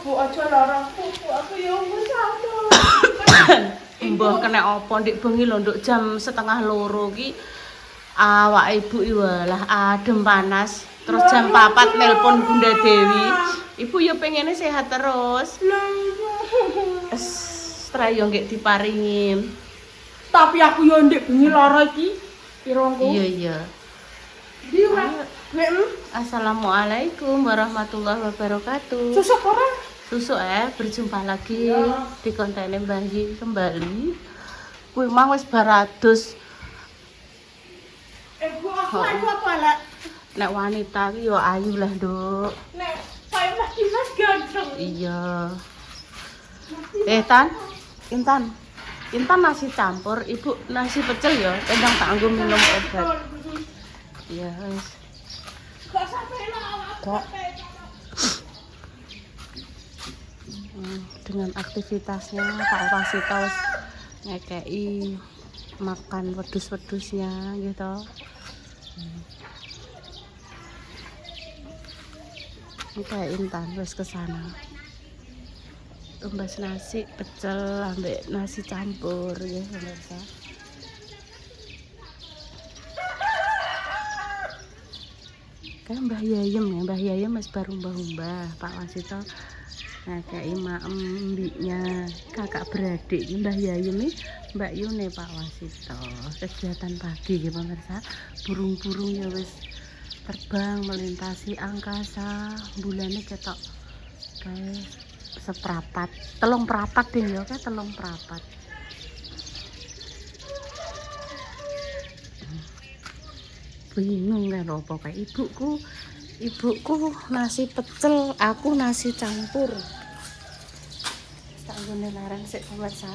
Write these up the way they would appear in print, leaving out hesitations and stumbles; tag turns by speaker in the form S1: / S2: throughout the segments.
S1: Bu aja lara pupu aku ya wis sadar.
S2: Mbah kena apa ndik bengi lho nduk jam 1:30 ki awak ibu iwalah adem panas. Terus jam 4 nelpon Bunda Dewi. Ibu ya pengennya sehat terus. Setelah yo nggih diparingi.
S1: Tapi aku yo ndek bengi lara iki. Pirongku?
S2: Iya. Assalamualaikum warahmatullahi wabarakatuh.
S1: Susuk ora?
S2: Susuk berjumpa lagi di konten Mbah Yi kembali. Kuwi mang wis barados.
S1: Bu aku apa lek?
S2: Nek wanita ki yo ayu lah, Nduk.
S1: Nek saya Mas Dimas ganteng.
S2: Iya. Intan nasi campur, Ibu nasi pecel ya, kendang tak nggo minum obat. Iya, wis.
S1: Gak sampai lah.
S2: Dengan aktivitasnya Pak Wasito wis ngekei makan wedhus-wedhusnya gitu. Kayak Intan wis kesana. Tumbas nasi pecel ambek nasi campur ya pemirsa. Kayak Mbah Yayem wis baru mbah Pak Wasito. Nah, kayak maem mbiknya kakak beradik Mbah Yayem nih Mbak Yune Pak Wasito. Kegiatan pagi ya pemirsa. Burung-burung ya wis terbang melintasi angkasa. Bulannya ketok kayak seprapat, telung perapat deh ya, kayak telung perapat. Bingung kan apa kayak ibuku nasi pecel, aku nasi campur. Tak nggone larang sik pemirsa.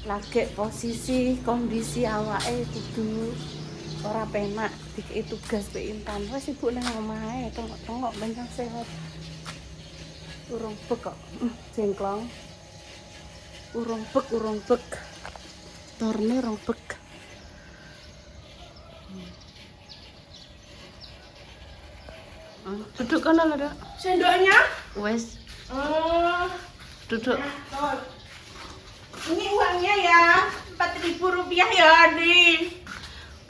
S2: Lagi posisi kondisi awake kudu ora penak dikei tugas pe Intan. Wes ibu nang omahe tengok-tengok bencang sehat. Urung bek kok, jengklong. Urung bek. Torne urung bek. Duduk kono lho, Dok.
S1: Sendoknya?
S2: Wes, duduk.
S1: Nah, ini uangnya ya, Rp4.000 ya, Adi.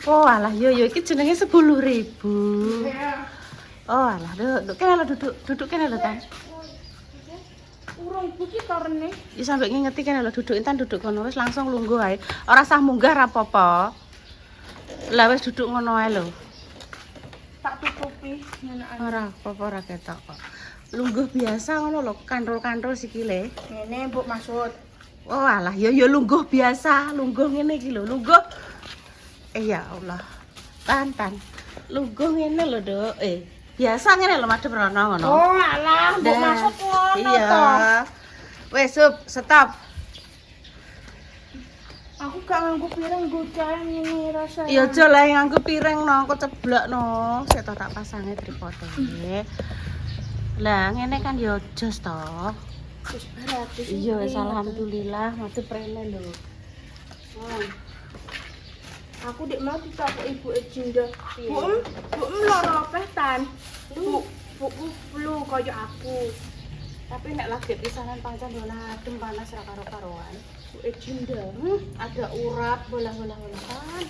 S2: Oh, alah yo iki jenenge 10.000.
S1: Ya.
S2: Oh, alah, duduk kene lho, duduk kene lho, Tan.
S1: Urung buki torne.
S2: Ya sampe ngingeti kene lho, duduk Intan duduk kono wis langsung lungguh ae. Ora usah munggah ra apa-apa. Lah wis duduk ngono ae lho.
S1: Tak tutupi ngenaan.
S2: Ora apa-apa ora ketok kok. Lungguh biasa ngono lho, kandrol-kandrol sikile.
S1: Ngene Mbok maksud.
S2: Oh, alah ya lungguh biasa, lungguh ngene iki lho, lungguh. Ya Allah. Tan. Lungguh ngene lho, Dok. Biasa ngene lho madhep rono ngono.
S1: Oh, alah, Mbok maksud ngono to.
S2: Iya. Wes, stop.
S1: Aku gak nganggo piring gocahe ngene rasane.
S2: Ya aja lah nganggo piring no, kok ceblok no. Sik tak pasange tripode. Lah ngene kan ya jos to.
S1: Wis berarti.
S2: Iya, wis alhamdulillah madhep rene lho.
S1: Aku dik mau ditakok Ibu Ejinda. Bu lara apa Tan? Bu flu kaya aku.
S2: Tapi nek lagi pisanan pancen lho adem panas ra karo-karoan.
S1: Bu Ejinda.
S2: Ada urap bola-bola kan.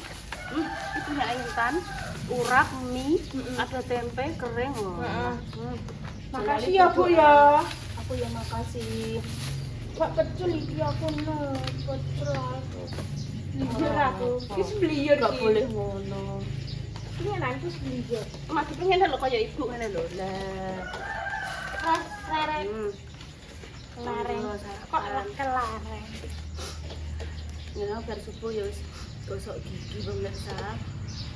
S2: Itu nek Intan, urap, mie, ada tempe kering loh.
S1: Makasih ya Bu ya.
S2: Aku ya makasih.
S1: Kok pecel iki aku pecel aku. Liyer aku. Wis beliyer
S2: Gak
S1: iki.
S2: boleh ngono.
S1: Ini nanti beliyer.
S2: Masih pengen lho kaya ibu ngene lho. Lah.
S1: Lareng. Lareng. Kok kelareng?
S2: Ya bar subuh ya wis gosok gigi pemirsa.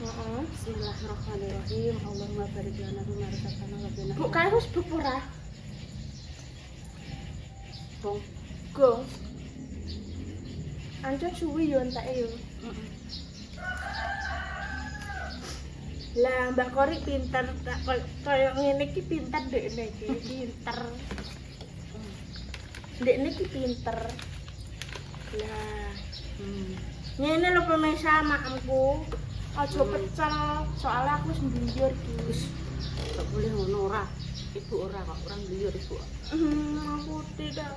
S2: Bismillahirrahmanirrahim. Allahumma barik lana fi ma razaqtana wa qina.
S1: Bu kae wis bub ora?
S2: Bong.
S1: Gong. Ancen suwi yo entake yo. Lah Mbak Kori pinter kaya ngene iki pinter dekne iki, pinter. Dekne iki pinter. Lah, ngene lho pemirsa makemku. Aja pecel, soalnya aku wis mbuyur iki.
S2: Gak boleh ngono ora. Ibu ora kok, orang liur ibu.
S1: Aku tidak.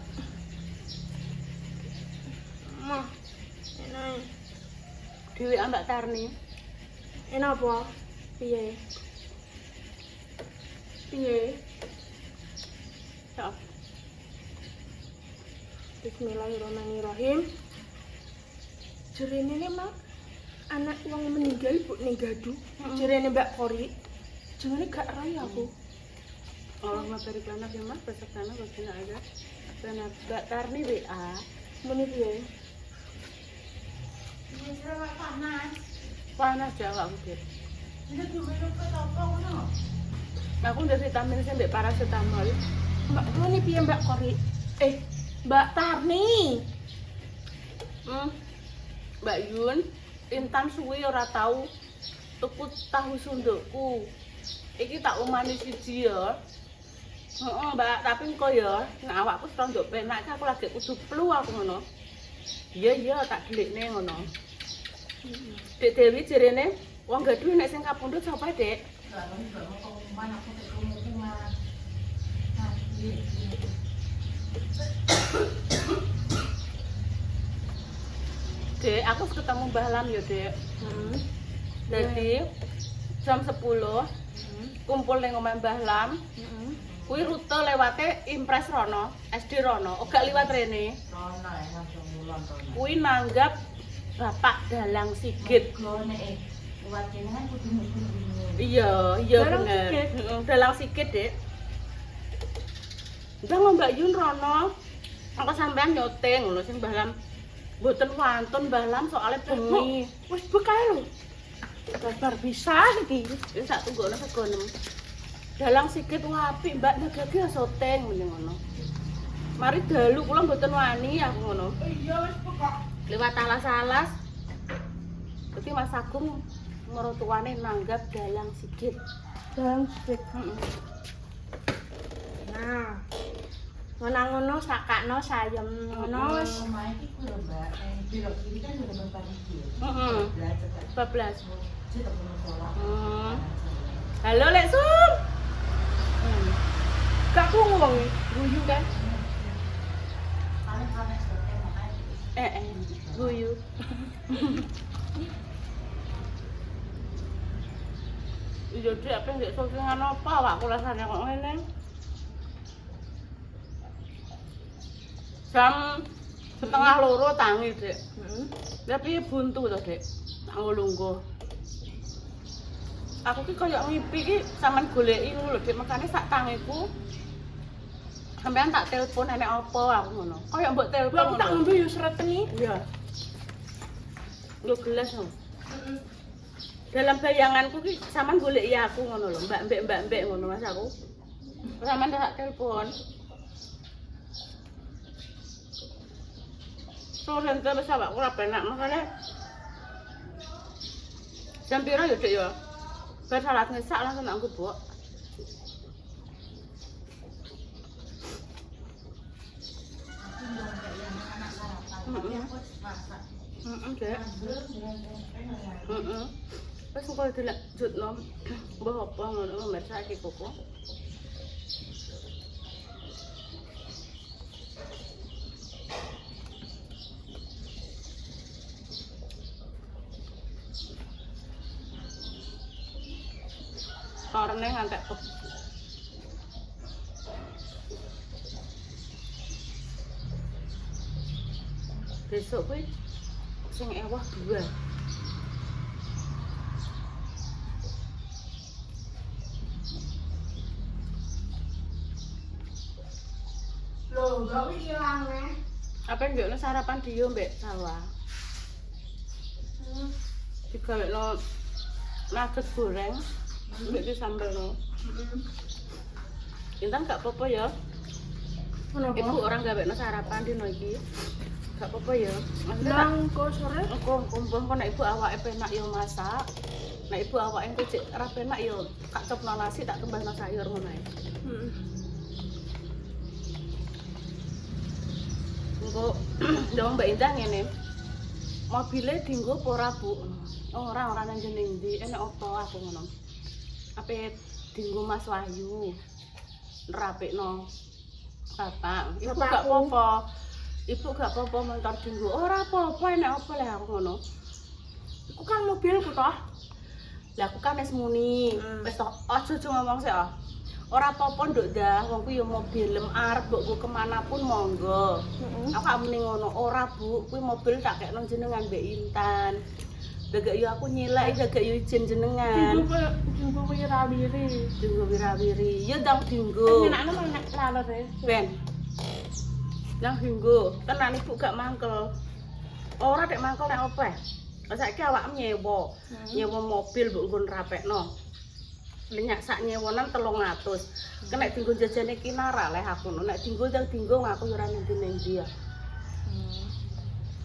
S1: Mah, enak.
S2: Dewi ambak Tarni.
S1: Enak apa? Piye? Piye?
S2: Ya.
S1: Bismillahirrahmanirrahim. Jerene mak anak wong meninggal bu ning gadu. Jerene Mbak Kori. Jengene gak rai aku.
S2: Allah materi planet ya mas, besok sana bagian aja. Planet Mbak Tarni WA.
S1: Muni piye?
S2: Panas Jawa aku deh.
S3: Ini diminum ke toko ngono.
S2: Aku udah vitamin C mbak paracetamol.
S1: Mbak muni piye Mbak Kori? Mbak Tarni.
S2: Mbak Yun, Intan suwi ora tau tuku tahu sundukku. Iki tak umani siji ya. Heeh, Mbak, tapi engko ya, nek awakku rondok penak aku lagi kudu flu aku ngono. Iya, tak delikne ngono. Dek Dewi jerene wong gaduh nek sing kapundhut sapa, Dek?
S3: Kalau enggak mau pengumuman aku tak pengumuman. Nah, iya.
S2: Dek, aku ketemu Mbah Lam ya, Dek. Jadi jam 10 kumpul ning omah Mbah Lam. Kuwi rute lewate Impres Rono, SD Rono, ora liwat rene.
S3: Rono ya langsung mulon rono.
S2: Kuwi nanggap Bapak Dalang Sigit.
S3: Gone buat jenengan kudu nunggu.
S2: Iya
S1: Dalang
S2: bener.
S1: Sigit?
S2: Dalang Sigit, Dek. Ndang Mbak Yun Rono. Aku sampean nyoting lho sing Mbah Lam. Mboten wantun Mbah Lam soalnya bengi.
S1: Wis bekae lho. Kabar bisa iki.
S2: Wis sak tunggokno segonem. Dalang Sigit apik Mbak Nagagi ya syuting mending ngono. Mari dalu kula mboten wani aku ngono.
S1: Iya wis pokok.
S2: Lewat alas-alas. Dadi Mas Agung mertuane nanggap Dalang Sigit.
S1: Dalang Sigit. Nah. Ngono sakakno sayem ngono wis.
S3: Omah iki ku lho, Mbak. Belok kiri kan udah bapak iki.
S2: Heeh.
S3: Belajar.
S2: 14.
S3: Cita punya sekolah.
S2: Halo Lek Sum.
S1: Gak krungu wong guyu kan.
S3: Paling seperti makanya.
S2: Guyu. Iya Dek, apa nggak syutingan apa awakku rasane kok ngene. Jam 1:30 tangi, Dek. Tapi buntu to, Dek. Tak nglungguh. Aku ki koyo ngipi ki sampean goleki ngono lho, Dek. Makane sak tangiku sampean tak telepon enek apa aku ngono. Koyo mbok telepon.
S1: Aku tak ngombe yo sreteni.
S2: Iya. Yo gelas lho. Dalam bayanganku ki sampean goleki aku ngono lho, mbak-mbek ngono Mas aku. Sampean tak telepon. Soalnya wis awakku ora penak makane jam piro ya Dek ya? Bar salat ngesak langsung aku bok. Dek. Wis engko dilanjutno. Mbah apa ngono mbak saiki koko. Karena ngantek besok kuwi sing ewah 2.
S1: Loh, gak ilang
S2: Apa njokno sarapan diyo mbek sawah. Digawekno nugget goreng. Mbak di sambal no. Intan gak apa-apa ya. Ibu orang gawe no sarapan di no iki. Gak apa-apa ya.
S1: Nang kok sore?
S2: Engko kumpul kok nek ibu awake penak yo masak. Nek ibu awake engko cek ora penak yo tak copno nasi tak tambahno sayur ngono ae. Engko ndang Mbak Indah ngene. Mobile dienggo apa ora, Bu? Ora nang jeneng ndi. Enek apa aku ngono. Apa dienggo Mas Wahyu. nrapikno bapak. Ibu
S1: Bapakku.
S2: gak apa-apa. Ibu gak apa-apa montor dinggo. Ora apa-apa enek apa leh aku ngono.
S1: Iku kan mobilku toh.
S2: Lah aku kan wis muni. Wis toh aja ngomong sik ah. Ora apa-apa nduk dah, wong ku ya mobil lem arep mbokku kemanapun monggo. Aku gak muni ngono. Ora Bu, kuwi mobil tak kekno jenengan Mbak Intan. Gagak yo aku nyilek, gagak yo izin jenengan.
S1: Dinggo wirawiri.
S2: Dinggo wirawiri. Ya ndang dinggo.
S1: Enakno nek laler e.
S2: Ben. Nang dinggo, tenan ibu gak mangkel. Ora dek mangkel nek opeh. Saiki awakmu nyewa. Nyewa mobil mbok nggon rapekno. Lenyak sak nyewonan 300. Kena dinggo jajane kinara leh aku. Nek dinggo ndang dinggo aku yo ora ngendi-endi ya.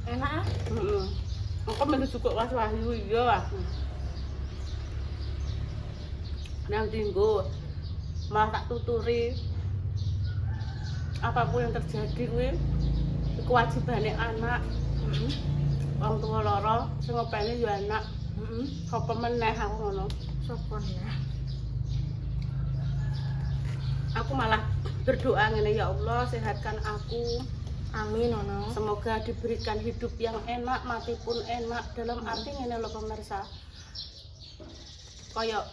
S1: Enak ah.
S2: Heeh. Aku melu cukup was wahyu iya aku. Nang dinggo malah tak tuturi apapun yang terjadi kuwi kewajibane anak. Wong tua loro sing ngopeni yo anak. Apa meneh aku ngono.
S1: Sopon ya.
S2: Aku malah berdoa ngene ya Allah sehatkan aku.
S1: Amin ono.
S2: Semoga diberikan hidup yang enak, mati pun enak. Dalam arti ngene lho pemirsa. Kayak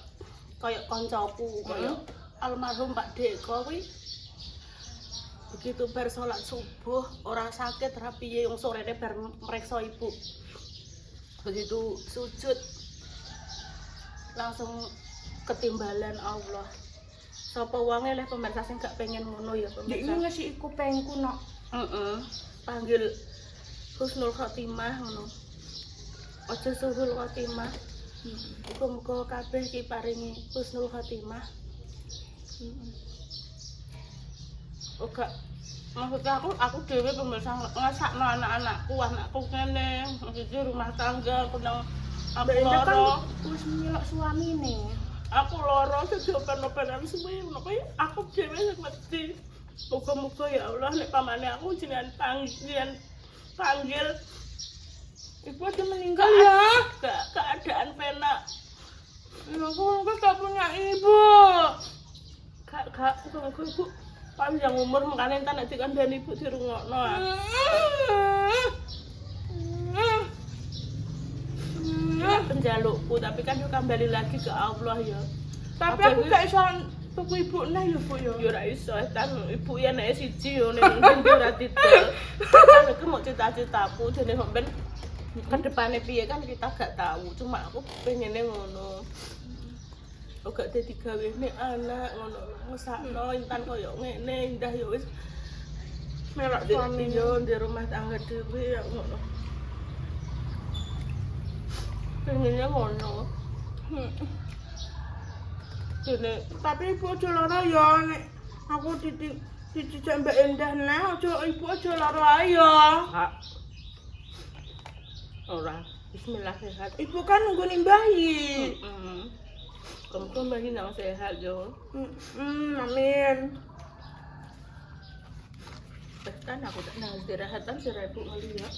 S2: koncoku, kayak almarhum Pak Deko kuwi. Begitu bar salat subuh, ora sakit rapiye wong sorene bar mreksa ibu. Begitu sujud langsung ketimbalan Allah. Sapa wonge leh pemirsa sing gak pengen ngono ya
S1: Dik
S2: pemirsa.
S1: iki ngisi kupengku nok.
S2: Panggil husnul khotimah ngono. Aja suhul khotimah. Muga-muga kabeh iki paringi husnul khotimah. Oke. Maksudnya aku dhewe pemirsa ngasakno anak-anakku ngene, iki rumah tangga kunang aku
S1: Mbak Indah kan
S2: loro.
S1: wis nyelok suamine.
S2: Aku loro dadi open-openan suwe ngono kuwi aku dhewe sing mesti. Muga-muga ya Allah nek pamane aku jenengan panggil
S1: Ibu aja meninggal ya.
S2: keadaan penak.
S1: Aku gak punya ibu.
S2: Kak, muga-muga ibu panjang umur makane entar nek dikandani ibu dirungokno. Penjalukku tapi kan yo kembali lagi ke Allah ya.
S1: Tapi
S2: Apa
S1: aku
S2: ini?
S1: gak iso tuku ibu nah ya Bu ya.
S2: Yo ora iso kan ibu ya nek siji yo nek ndi ora didol. Kan aku mau cita-citaku dene sampean ke depane piye kan kita gak tahu. Cuma aku pengennya ngono. Kok gak dadi gawene anak ngono. Ngesakno Intan koyo ngene indah yo wis
S1: Melok
S2: suami
S1: suami.
S2: yo di rumah tangga dhewe ya ngono. Pengennya ngono. Dene
S1: Tapi ibu aja lara ya nek aku dijak Mbak Endah nah aja ibu aja lara ya.
S2: Kak. Ora, bismillah sehat.
S1: Ibu kan nunggu nimbahi.
S2: Kamu kan masih nang sehat yo.
S1: Amin.
S2: Kan aku tak nang istirahatan si ibu ngeliat.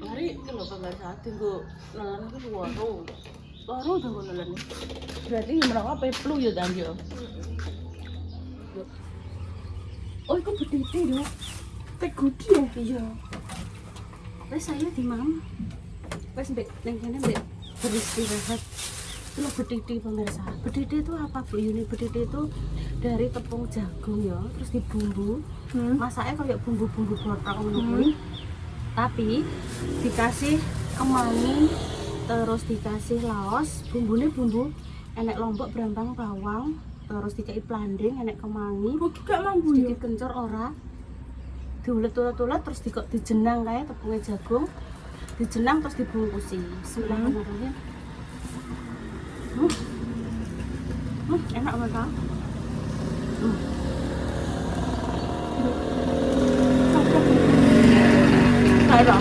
S2: Mari kenapa nggak saat tinggu nelen itu loro. Loro tunggu nelen. Berarti gimana apa flu ya dan yo. Oh, itu betiti dong.
S1: Tegudi ya?
S2: Iya. Wes saya di mam. Wes mbek neng kene mbek beristirahat. Itu betiti pemirsa. Betiti itu apa Bu Yuni? Betiti itu dari tepung jagung ya, terus dibumbu. Masaknya kayak bumbu-bumbu botak ngono. Tapi dikasih kemangi, terus dikasih laos, bumbunya bumbu enek lombok, brambang, bawang, terus dikai planding, enek kemangi.
S1: Bu gak mampu ya?
S2: Sedikit kencur ora. Diulet-ulet terus dijenang kayak tepungnya jagung. Dijenang terus dibungkusi. Bismillahirrahmanirrahim. Enak banget. Kayak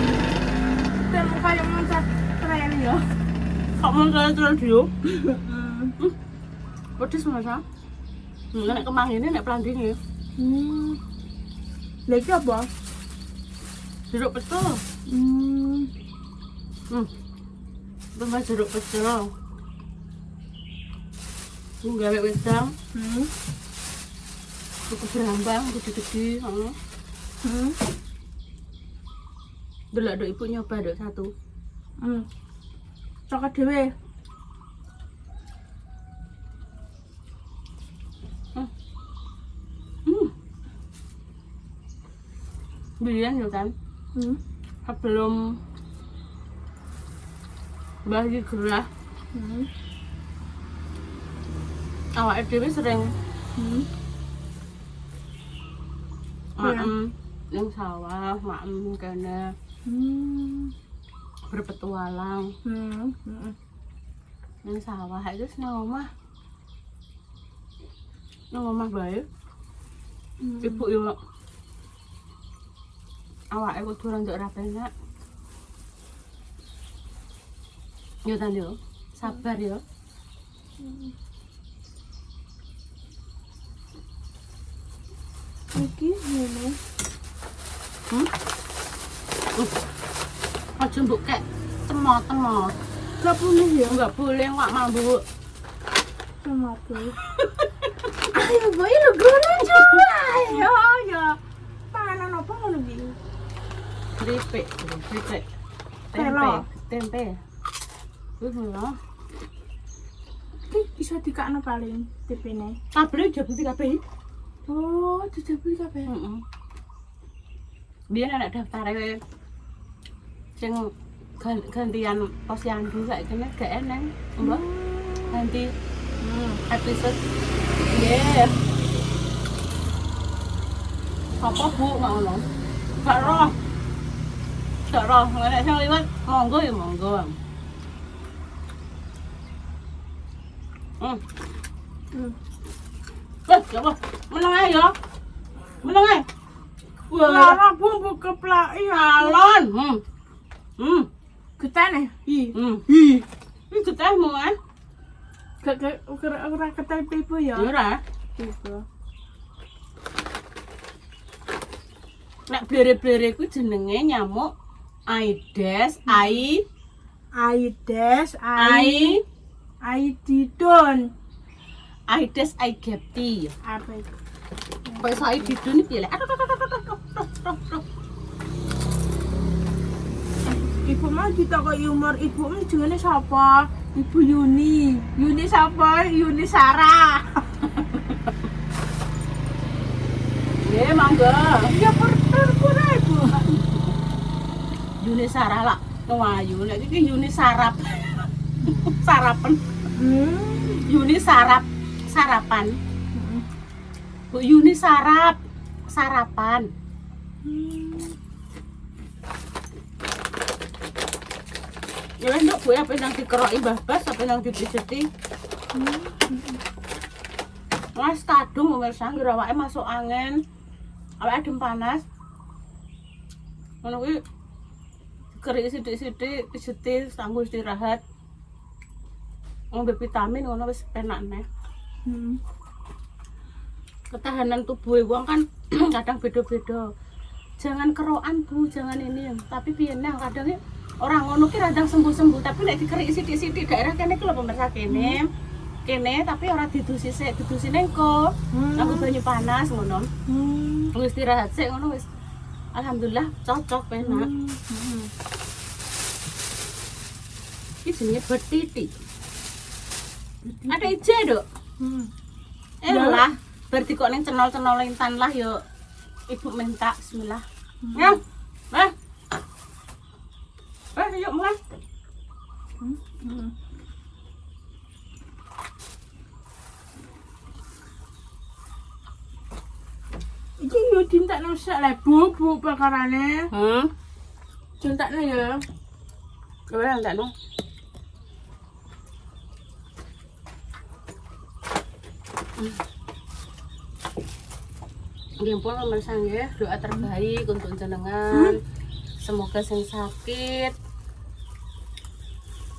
S1: Temu kayak mancat tren ya.
S2: kamu jalan dulu. Pedes masa? Nek kemangi ini nek planding ya.
S1: Lagi apa?
S2: Jeruk pecel. Tambah jeruk pecel. gawe wedang,
S1: Hmm.
S2: cukup berambang, gede-gede, delok dok ibu nyoba dok satu.
S1: Coklat dhewe.
S2: Biyen yo kan, sebelum bagi gerah, awake dhewe sering maem ning sawah, maem kene berpetualang ning sawah itu nang omah. Nang omah bae. Ibu yo awake kudu rondok ra penak. Yo tan yo, sabar yo.
S1: Iki ngene.
S2: Aja mbok kek temo-temo.
S1: Gak boleh ya.
S2: Enggak boleh kok mabuk.
S1: Sama tuh. Ayo boy lu gono coba. Ayo ya. Panan apa ngono iki?
S2: Keripik, keripik.
S1: Telo.
S2: Tempe. Lho.
S1: Iki iso dikakno paling tipene.
S2: Kabeh jabuti kabeh.
S1: Oh, dijabul kabeh.
S2: Heeh. Biyen anak daftare sing gantian posyandu saiki nek gak eneng, mbah. Ganti episode. Nggih. Apa Bu ngono? Gak roh. Gak roh, nek sing liwat monggo ya monggo. Coba, meneng ae ya. Meneng ae. Wah,
S1: Lara bumbu keplaki
S2: alon.
S1: Getane.
S2: Ini ketemu kan?
S1: Gak ora ketel pipo ya.
S2: Ya ora.
S1: Pipo.
S2: Nek blere-blere ku jenenge nyamuk Aedes
S1: Aididon.
S2: Aedes aegypti.
S1: Apa itu?
S2: Kok iso Aididon iki lek.
S1: Ibu mau ditakoki umur ibu jenenge sapa? Ibu Yuni. Yuni sapa? Yuni Sarah.
S2: Nggih, mangga.
S1: Ya pura ibu.
S2: Yuni Sarah lah. Wayu nek iki Yuni sarap. Sarapan. Yuni sarapan. Bu Yuni sarapan. Ya wis nduk gue apa nang dikeroki Mbah Bas apa nang dipijeti. Mas kadung pemirsa ngger awake masuk angin. Awake adem panas. Ngono kuwi kerik sithik-sithik pijeti kanggo istirahat. Ngombe vitamin ngono wis penak neh. Ketahanan tubuh wong kan kadang beda-beda. Jangan kerokan Bu, jangan ini. Tapi piye nang kadang orang ngono ki radang sembuh-sembuh, tapi nek dikerik sithik-sithik daerah kene ki lho pemirsa kene. Kene tapi ora didusi sik, didusine engko. Nganggo banyu panas ngono. Wis istirahat sik ngono wis. Alhamdulillah cocok penak. Iki jenenge betiti. Ada ije, Dok. Lah, berarti kok ning cenol-cenol intan lah yo ibu minta bismillah. Ya. Yuk mulai.
S1: Iki yo dintakno sak le Bu perkarane. Dintakno ya.
S2: Coba yang tak no. Nggih pun pemirsa nggih, doa terbaik untuk jenengan. Semoga sing sakit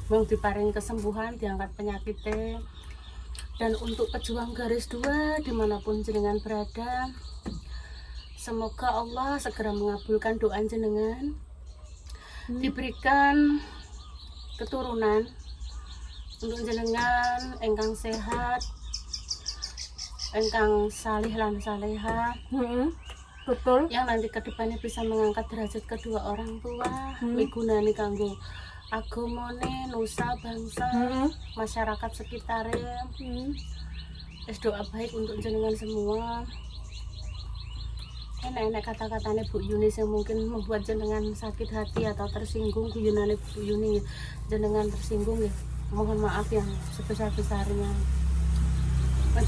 S2: wong diparing kesembuhan, diangkat penyakitnya. Dan untuk pejuang garis 2 dimanapun jenengan berada, semoga Allah segera mengabulkan doa jenengan, diberikan keturunan untuk jenengan engkang sehat, engkang salih lan saleha,
S1: Betul.
S2: yang nanti kedepannya bisa mengangkat derajat kedua orang tua, migunani kanggo agamane, nusa bangsa, masyarakat sekitarnya. Wis doa baik untuk jenengan semua. Enak-enak kata-katanya Bu Yunis yang mungkin membuat jenengan sakit hati atau tersinggung, guyonane Bu Yuni jenengan tersinggung ya. Mohon maaf yang sebesar-besarnya.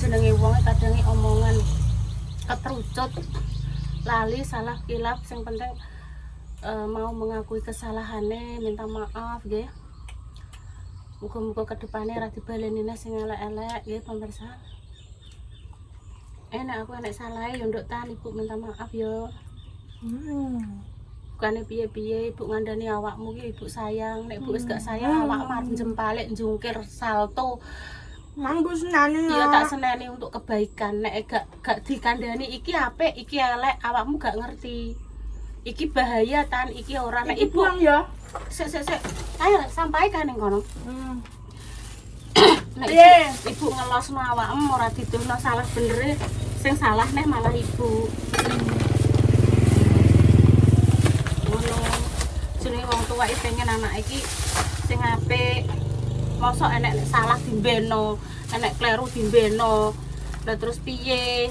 S2: Jenenge wong kadang omongan keterucut, lali, salah kilap, yang penting mau mengakui kesalahannya, minta maaf nggih. Muga-muga kedepannya ra dibalenina sing elek-elek nggih pemirsa. Enak aku enek salah ya nduk tan Ibu minta maaf ya. Bukannya piye-piye Ibu ngandani awakmu ki Ibu sayang, nek Ibu wis gak sayang awak marep jempalik jungkir salto.
S1: Manggu senani
S2: Iya tak seneni untuk kebaikan. Nek gak dikandani iki apik, iki elek, awakmu gak ngerti. Iki bahaya tan, iki ora nek
S1: Iki
S2: Ibu.
S1: buang ya.
S2: Sik. Ayo sampaikan ning kono. Nek
S1: Piye?
S2: Ibu ngelosno awakmu ora dituduhno salah benere, sing salah neh malah Ibu. Ngono. Jenenge wong tua iki pengen anak iki sing apik. Mosok enek salah dimbeno, enek kleru dimbeno. Lah terus piye?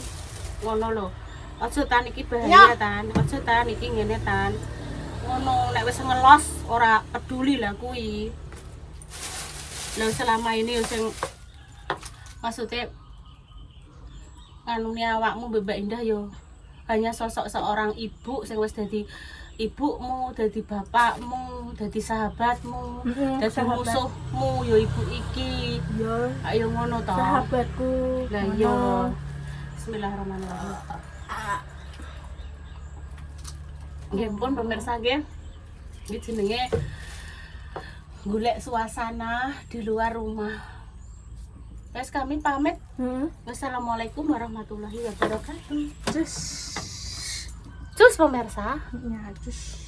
S2: Ngono lho. Aja tan iki bahaya tan, aja tan iki ngene tan. Ngono nek wis ngelos ora peduli lah kuwi. Lah selama ini sing maksudnya nganune awakmu Mbak Indah yo hanya sosok seorang ibu sing wis dadi ibumu, dadi bapakmu, dadi sahabatmu, dadi
S1: sahabat.
S2: musuhmu yo ibu iki.
S1: Ya,
S2: Ayo ngono to.
S1: sahabatku.
S2: Lah yo. Bismillahirrahmanirrahim. Nggih pun pemirsa nggih. Iki jenenge golek suasana di luar rumah. Guys, kami pamit. Wassalamualaikum warahmatullahi wabarakatuh.
S1: Cus.
S2: Cus pemirsa.
S1: Ya, cus.